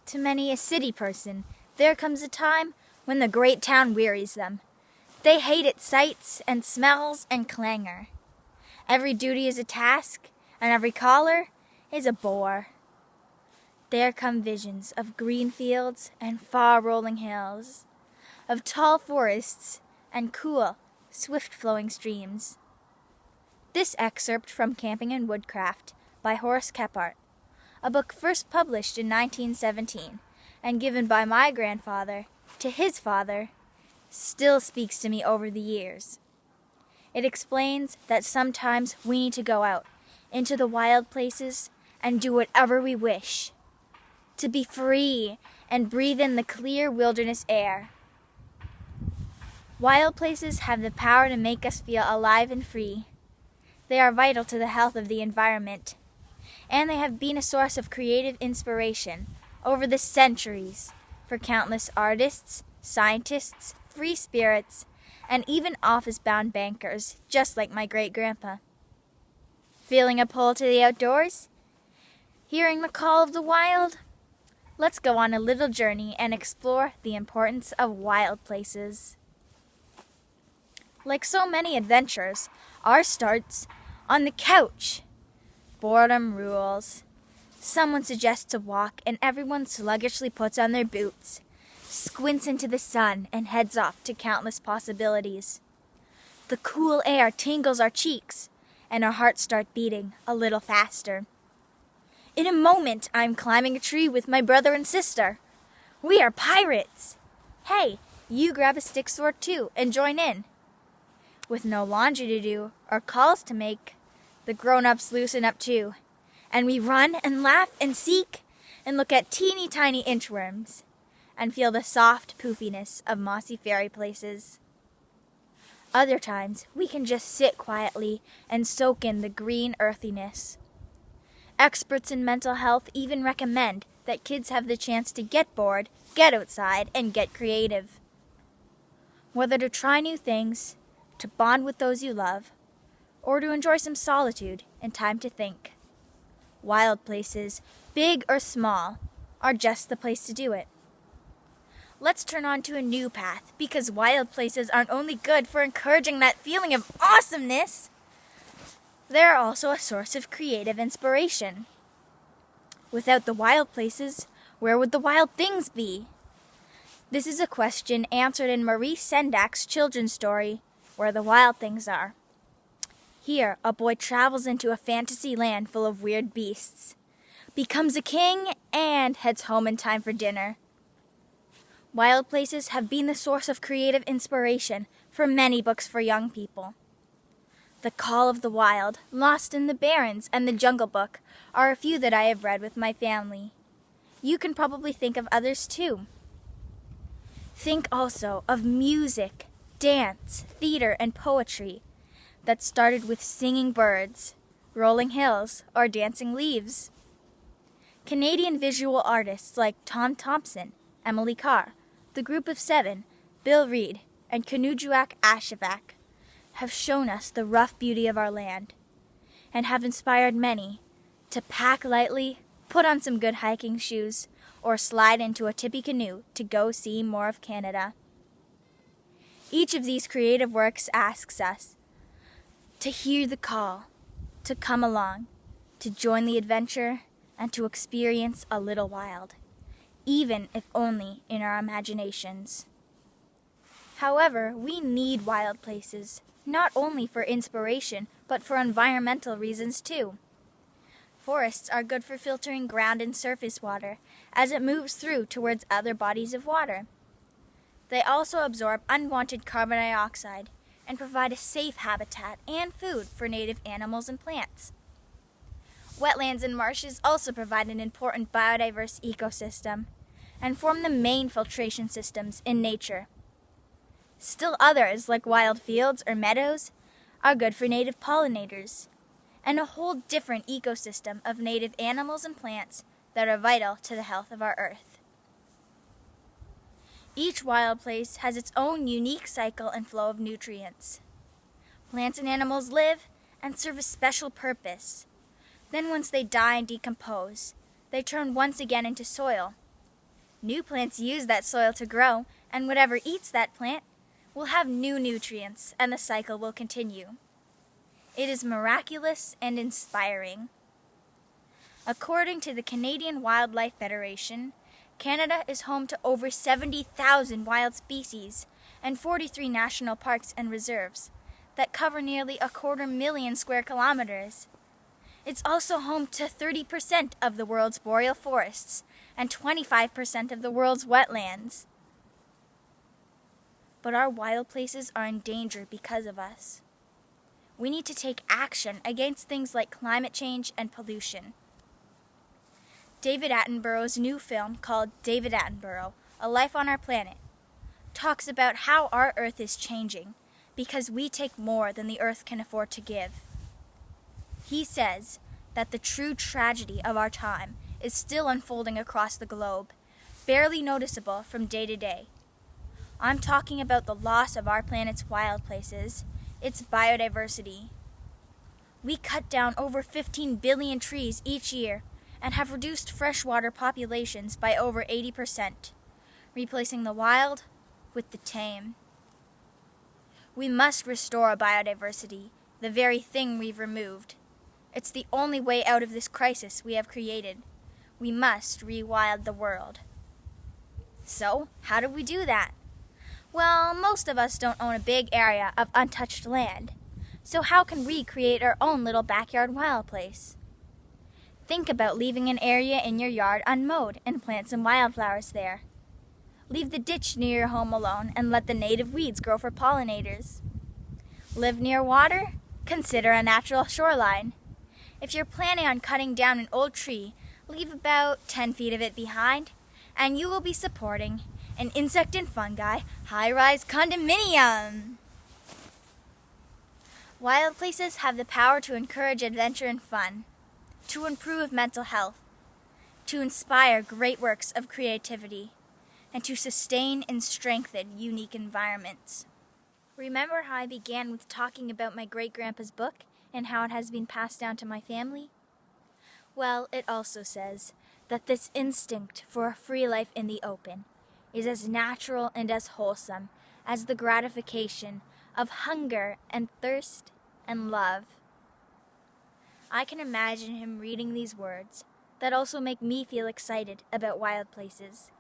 To many a city person, there comes a time when the great town wearies them. They hate its sights and smells and clangor. Every duty is a task, and every caller is a bore. There come visions of green fields and far-rolling hills, of tall forests and cool, swift-flowing streams. This excerpt from Camping and Woodcraft by Horace Kephart, a book first published in 1917 and given by my grandfather to his father, still speaks to me over the years. It explains that sometimes we need to go out into the wild places and do whatever we wish, to be free and breathe in the clear wilderness air. Wild places have the power to make us feel alive and free. They are vital to the health of the environment, and they have been a source of creative inspiration over the centuries for countless artists, scientists, free spirits, and even office-bound bankers, just like my great-grandpa. Feeling a pull to the outdoors? Hearing the call of the wild? Let's go on a little journey and explore the importance of wild places. Like so many adventures, ours starts on the couch. Boredom rules. Someone suggests a walk, and everyone sluggishly puts on their boots, squints into the sun, and heads off to countless possibilities. The cool air tingles our cheeks, and our hearts start beating a little faster. In a moment, I'm climbing a tree with my brother and sister. We are pirates. Hey, you grab a stick sword too and join in. With no laundry to do or calls to make, the grown-ups loosen up too, and we run and laugh and seek and look at teeny tiny inchworms and feel the soft poofiness of mossy fairy places. Other times, we can just sit quietly and soak in the green earthiness. Experts in mental health even recommend that kids have the chance to get bored, get outside, and get creative. Whether to try new things, to bond with those you love, or to enjoy some solitude and time to think. Wild places, big or small, are just the place to do it. Let's turn on to a new path, because wild places aren't only good for encouraging that feeling of awesomeness, they're also a source of creative inspiration. Without the wild places, where would the wild things be? This is a question answered in Maurice Sendak's children's story, Where the Wild Things Are. Here, a boy travels into a fantasy land full of weird beasts, becomes a king, and heads home in time for dinner. Wild places have been the source of creative inspiration for many books for young people. The Call of the Wild, Lost in the Barrens, and The Jungle Book are a few that I have read with my family. You can probably think of others too. Think also of music, dance, theater, and poetry that started with singing birds, rolling hills, or dancing leaves. Canadian visual artists like Tom Thompson, Emily Carr, the Group of Seven, Bill Reed, and Kanujuak Ashevak have shown us the rough beauty of our land and have inspired many to pack lightly, put on some good hiking shoes, or slide into a tippy canoe to go see more of Canada. Each of these creative works asks us to hear the call, to come along, to join the adventure, and to experience a little wild, even if only in our imaginations. However, we need wild places, not only for inspiration, but for environmental reasons too. Forests are good for filtering ground and surface water as it moves through towards other bodies of water. They also absorb unwanted carbon dioxide and provide a safe habitat and food for native animals and plants. Wetlands and marshes also provide an important biodiverse ecosystem and form the main filtration systems in nature. Still others, like wild fields or meadows, are good for native pollinators and a whole different ecosystem of native animals and plants that are vital to the health of our earth. Each wild place has its own unique cycle and flow of nutrients. Plants and animals live and serve a special purpose. Then once they die and decompose, they turn once again into soil, New plants use that soil to grow, and whatever eats that plant will have new nutrients, and the cycle will continue. It is miraculous and inspiring. According to the Canadian Wildlife Federation, Canada is home to over 70,000 wild species and 43 national parks and reserves that cover nearly 250,000 square kilometers. It's also home to 30% of the world's boreal forests and 25% of the world's wetlands. But our wild places are in danger because of us. We need to take action against things like climate change and pollution. David Attenborough's new film called David Attenborough, A Life on Our Planet, talks about how our Earth is changing because we take more than the Earth can afford to give. He says that the true tragedy of our time is still unfolding across the globe, barely noticeable from day to day. I'm talking about the loss of our planet's wild places, its biodiversity. We cut down over 15 billion trees each year and have reduced freshwater populations by over 80%, replacing the wild with the tame. We must restore biodiversity, the very thing we've removed. It's the only way out of this crisis we have created. We must rewild the world. So, how do we do that? Well, most of us don't own a big area of untouched land. So how can we create our own little backyard wild place? Think about leaving an area in your yard unmowed and plant some wildflowers there. Leave the ditch near your home alone and let the native weeds grow for pollinators. Live near water? Consider a natural shoreline. If you're planning on cutting down an old tree, leave about 10 feet of it behind, and you will be supporting an insect and fungi high-rise condominium. Wild places have the power to encourage adventure and fun, to improve mental health, to inspire great works of creativity, and to sustain and strengthen unique environments. Remember how I began with talking about my great-grandpa's book and how it has been passed down to my family? Well, it also says that this instinct for a free life in the open is as natural and as wholesome as the gratification of hunger and thirst and love. I can imagine him reading these words that also make me feel excited about wild places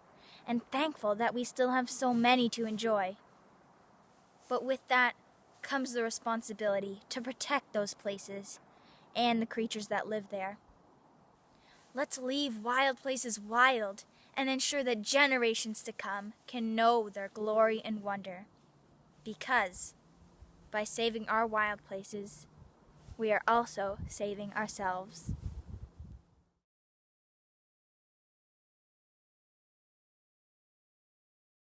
and thankful that we still have so many to enjoy. But with that comes the responsibility to protect those places and the creatures that live there. Let's leave wild places wild and ensure that generations to come can know their glory and wonder. Because by saving our wild places, we are also saving ourselves.